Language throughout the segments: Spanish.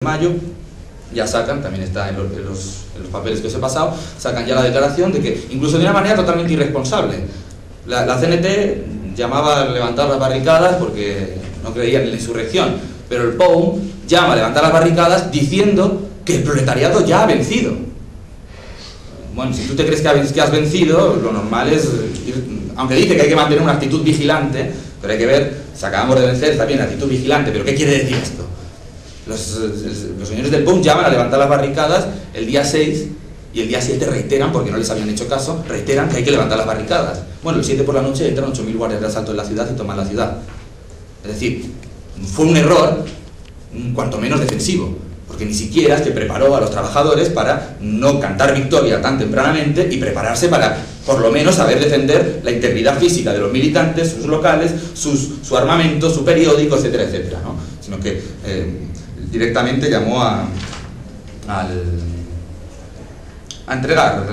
Mayo ya sacan, también está en los papeles que os he pasado, sacan ya la declaración de que, incluso de una manera totalmente irresponsable, la CNT llamaba a levantar las barricadas porque no creían en la insurrección, pero el POUM llama a levantar las barricadas diciendo que el proletariado ya ha vencido. Bueno, si tú te crees que has vencido, lo normal es, aunque dice que hay que mantener una actitud vigilante, pero hay que ver, si acabamos de vencer, está bien, actitud vigilante, pero ¿qué quiere decir esto? Los señores del POUM llaman a levantar las barricadas el día 6 y el día 7 reiteran, porque no les habían hecho caso, reiteran que hay que levantar las barricadas. Bueno, el 7 por la noche entran 8.000 guardias de asalto en la ciudad y toman la ciudad. Es decir, fue un error, cuanto menos defensivo, porque ni siquiera se preparó a los trabajadores para no cantar victoria tan tempranamente y prepararse para, por lo menos, saber defender la integridad física de los militantes, sus locales, su armamento, su periódico, etcétera, etcétera, ¿no? Sino que directamente llamó a entregar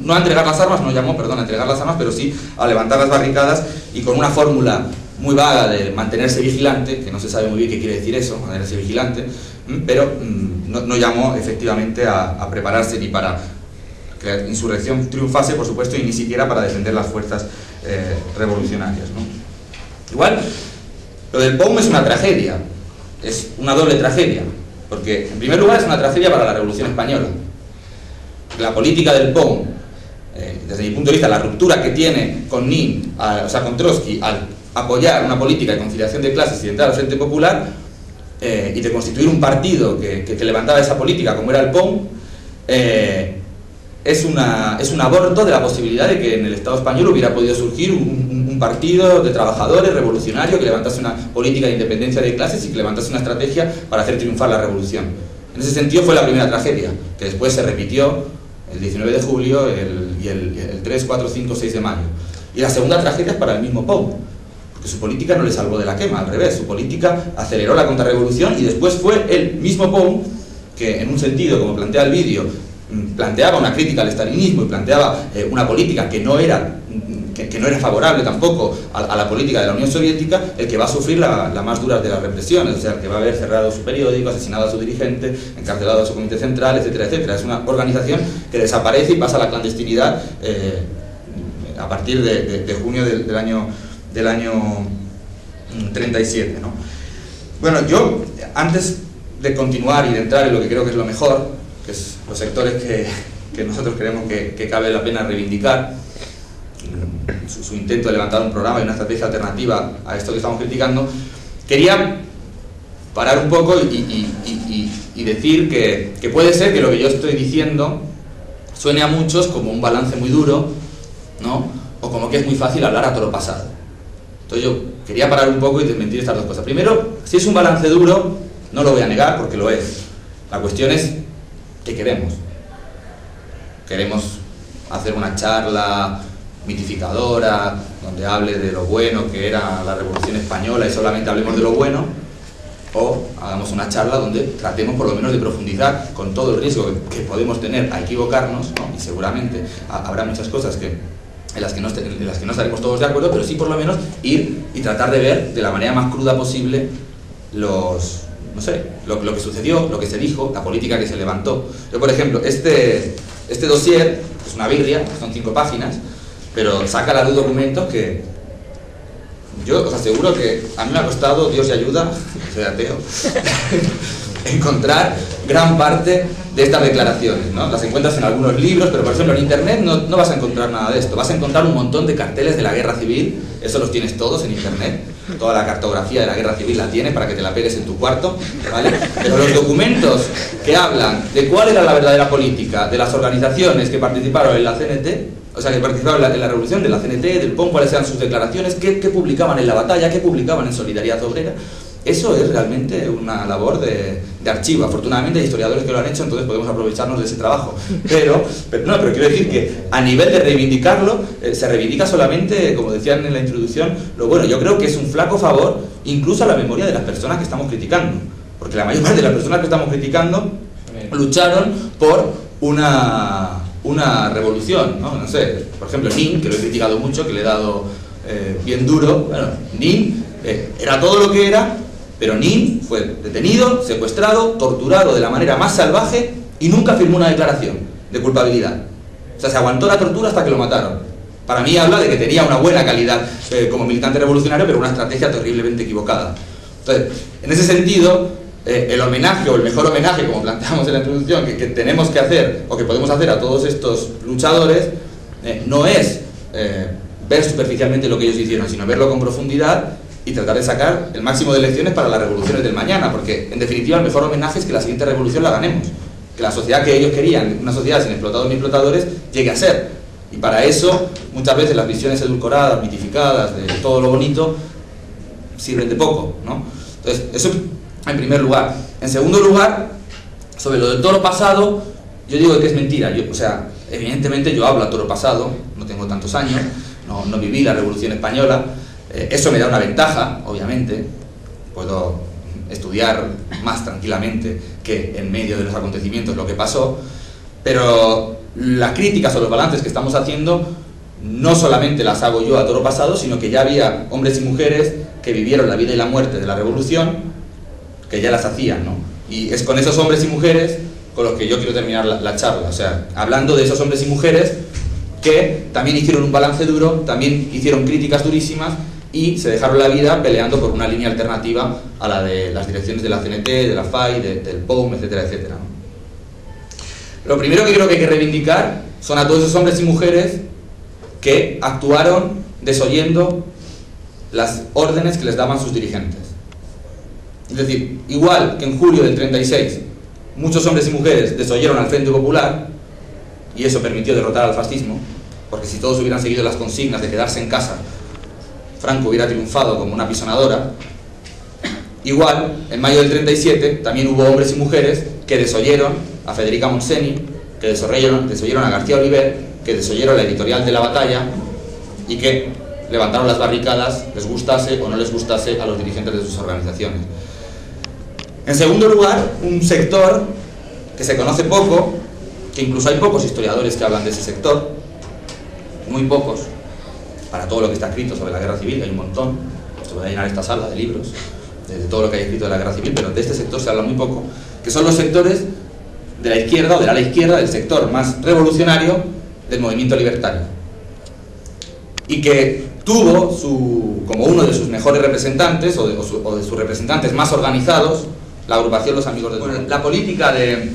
no a entregar las armas, no llamó, perdón, a entregar las armas, pero sí a levantar las barricadas, y con una fórmula muy vaga de mantenerse vigilante, que no se sabe muy bien qué quiere decir eso, mantenerse vigilante, pero no llamó efectivamente a prepararse ni para que la insurrección triunfase, por supuesto, y ni siquiera para defender las fuerzas revolucionarias, ¿no? Igual, lo del POUM es una tragedia, es una doble tragedia, porque en primer lugar es una tragedia para la Revolución Española. La política del POUM, desde mi punto de vista, la ruptura que tiene con Nin, o sea, con Trotsky, al apoyar una política de conciliación de clases y de entrar al Frente Popular, y de constituir un partido que levantaba esa política como era el POUM, es un aborto de la posibilidad de que en el Estado español hubiera podido surgir un partido de trabajadores revolucionario que levantase una política de independencia de clases y que levantase una estrategia para hacer triunfar la revolución. En ese sentido fue la primera tragedia, que después se repitió el 19 de julio y el 3, 4, 5, 6 de mayo. Y la segunda tragedia es para el mismo POUM, porque su política no le salvó de la quema, al revés, su política aceleró la contrarrevolución, y después fue el mismo POUM que, en un sentido, como plantea el vídeo, planteaba una crítica al estalinismo y planteaba una política que no era favorable tampoco a la política de la Unión Soviética, el que va a sufrir la más dura de las represiones, o sea, el que va a haber cerrado su periódico, asesinado a su dirigente, encarcelado a su comité central, etcétera, etcétera. Es una organización que desaparece y pasa a la clandestinidad a partir de junio del año 37, ¿no? Bueno, yo, antes de continuar y de entrar en lo que creo que es lo mejor, que es los sectores que nosotros creemos que cabe la pena reivindicar, su intento de levantar un programa y una estrategia alternativa a esto que estamos criticando, quería parar un poco y decir que puede ser que lo que yo estoy diciendo suene a muchos como un balance muy duro, ¿no? O como que es muy fácil hablar a toro pasado. Entonces yo quería parar un poco y desmentir estas dos cosas. Primero, si es un balance duro, no lo voy a negar porque lo es. La cuestión es ¿qué queremos? ¿Queremos hacer una charla mitificadora donde hable de lo bueno que era la Revolución Española y solamente hablemos de lo bueno? ¿O hagamos una charla donde tratemos por lo menos de profundizar, con todo el riesgo que podemos tener a equivocarnos, ¿no? Y seguramente habrá muchas cosas en las que no estaremos todos de acuerdo, pero sí por lo menos ir y tratar de ver de la manera más cruda posible lo que sucedió, lo que se dijo, la política que se levantó. Yo, por ejemplo, este dossier es una birria, son 5 páginas, pero saca a la luz documentos que yo os aseguro que a mí me ha costado, Dios y ayuda, soy ateo, encontrar gran parte de estas declaraciones, ¿no? Las encuentras en algunos libros, pero por ejemplo en internet no vas a encontrar nada de esto. Vas a encontrar un montón de carteles de la guerra civil, eso los tienes todos en internet, toda la cartografía de la guerra civil la tienes para que te la pegues en tu cuarto, ¿vale? Pero los documentos que hablan de cuál era la verdadera política de las organizaciones que participaron en la CNT, o sea, que participaron en la revolución, de la CNT, del POUM, cuáles eran sus declaraciones, qué publicaban en la batalla, qué publicaban en Solidaridad Obrera. Eso es realmente una labor de archivo. Afortunadamente hay historiadores que lo han hecho, entonces podemos aprovecharnos de ese trabajo. Pero quiero decir que a nivel de reivindicarlo, se reivindica solamente, como decían en la introducción, lo bueno. Yo creo que es un flaco favor incluso a la memoria de las personas que estamos criticando, porque la mayor parte de las personas que estamos criticando lucharon por una revolución, ¿no? No sé, por ejemplo Nin, que lo he criticado mucho, que le he dado bien duro. Bueno, Nin era todo lo que era Pero Nin fue detenido, secuestrado, torturado de la manera más salvaje y nunca firmó una declaración de culpabilidad. O sea, se aguantó la tortura hasta que lo mataron. Para mí habla de que tenía una buena calidad como militante revolucionario, pero una estrategia terriblemente equivocada. Entonces, en ese sentido, el homenaje, o el mejor homenaje, como planteamos en la introducción, que tenemos que hacer, o que podemos hacer a todos estos luchadores, no es ver superficialmente lo que ellos hicieron, sino verlo con profundidad y tratar de sacar el máximo de lecciones para las revoluciones del mañana, porque en definitiva el mejor homenaje es que la siguiente revolución la ganemos, que la sociedad que ellos querían, una sociedad sin explotados ni explotadores, llegue a ser. Y para eso muchas veces las visiones edulcoradas, mitificadas de todo lo bonito sirven de poco, ¿no? Entonces, eso en primer lugar. En segundo lugar, sobre lo del toro pasado, yo digo que es mentira. O sea, evidentemente yo hablo a toro pasado, no tengo tantos años, no viví la Revolución Española. Eso me da una ventaja, obviamente, puedo estudiar más tranquilamente que en medio de los acontecimientos lo que pasó, pero las críticas o los balances que estamos haciendo no solamente las hago yo a toro pasado, sino que ya había hombres y mujeres que vivieron la vida y la muerte de la Revolución, que ya las hacían, ¿no? Y es con esos hombres y mujeres con los que yo quiero terminar la charla, o sea, hablando de esos hombres y mujeres que también hicieron un balance duro, también hicieron críticas durísimas y se dejaron la vida peleando por una línea alternativa a la de las direcciones de la CNT, de la FAI, del POUM, etcétera, etcétera. Lo primero que creo que hay que reivindicar son a todos esos hombres y mujeres que actuaron desoyendo las órdenes que les daban sus dirigentes. Es decir, igual que en julio del 36 muchos hombres y mujeres desoyeron al Frente Popular y eso permitió derrotar al fascismo, porque si todos hubieran seguido las consignas de quedarse en casa, Franco hubiera triunfado como una pisonadora. Igual, en mayo del 37 también hubo hombres y mujeres que desoyeron a Federica Montseny, que desoyeron a García Oliver, que desoyeron la editorial de La Batalla y que levantaron las barricadas, les gustase o no les gustase a los dirigentes de sus organizaciones. En segundo lugar, un sector que se conoce poco, que incluso hay pocos historiadores que hablan de ese sector, muy pocos, para todo lo que está escrito sobre la guerra civil, hay un montón, se puede llenar esta sala de libros, de todo lo que hay escrito de la guerra civil, pero de este sector se habla muy poco, que son los sectores de la izquierda o del ala izquierda, del sector más revolucionario del movimiento libertario. Y que tuvo como uno de sus mejores representantes, o de sus representantes más organizados, la agrupación Los Amigos del Pueblo. La política de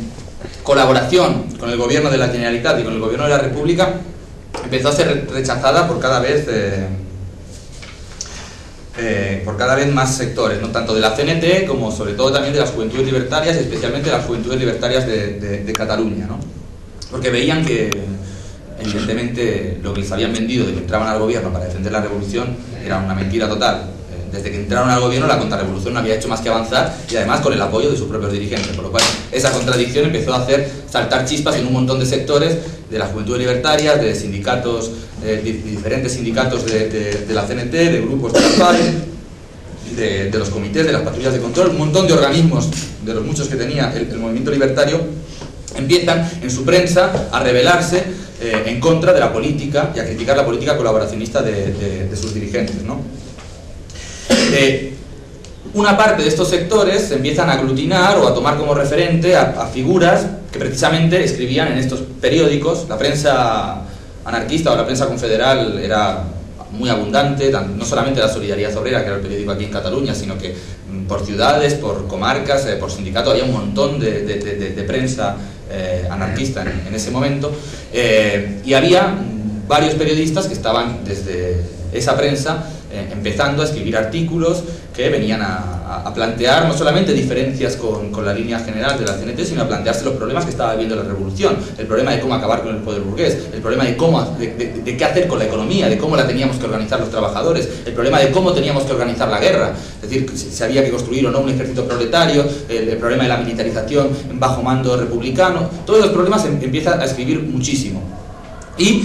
colaboración con el gobierno de la Generalitat y con el gobierno de la República empezó a ser rechazada por cada vez más sectores, no tanto de la CNT como sobre todo también de las juventudes libertarias, especialmente de las juventudes libertarias de Cataluña, ¿no? Porque veían que evidentemente lo que les habían vendido de que entraban al gobierno para defender la revolución era una mentira total. Desde que entraron al gobierno la contrarrevolución no había hecho más que avanzar y además con el apoyo de sus propios dirigentes, por lo cual esa contradicción empezó a hacer saltar chispas en un montón de sectores de las juventudes libertarias, de sindicatos, diferentes sindicatos de la CNT, de grupos de la FAI, de los comités, de las patrullas de control, un montón de organismos, de los muchos que tenía el movimiento libertario, empiezan en su prensa a rebelarse en contra de la política y a criticar la política colaboracionista de sus dirigentes, ¿no? Una parte de estos sectores se empiezan a aglutinar o a tomar como referente a figuras que precisamente escribían en estos periódicos. La prensa anarquista o la prensa confederal era muy abundante, no solamente la Solidaridad Obrera, que era el periódico aquí en Cataluña, sino que por ciudades, por comarcas, por sindicatos, había un montón de prensa anarquista en ese momento, y había varios periodistas que estaban desde esa prensa empezando a escribir artículos que venían a plantear no solamente diferencias con la línea general de la CNT, sino a plantearse los problemas que estaba viviendo la revolución, el problema de cómo acabar con el poder burgués, el problema de qué hacer con la economía, de cómo la teníamos que organizar los trabajadores, el problema de cómo teníamos que organizar la guerra, es decir, si había que construir o no un ejército proletario, el problema de la militarización en bajo mando republicano. Todos los problemas empieza a escribir muchísimo. Y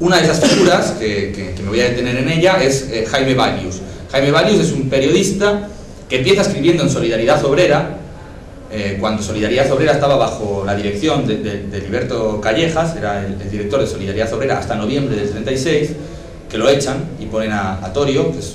una de esas figuras, que me voy a detener en ella, es Jaime Vallius. Jaime Vallius es un periodista que empieza escribiendo en Solidaridad Obrera, cuando Solidaridad Obrera estaba bajo la dirección de Liberto Callejas, era el director de Solidaridad Obrera hasta noviembre del 36, que lo echan y ponen a Torio, que es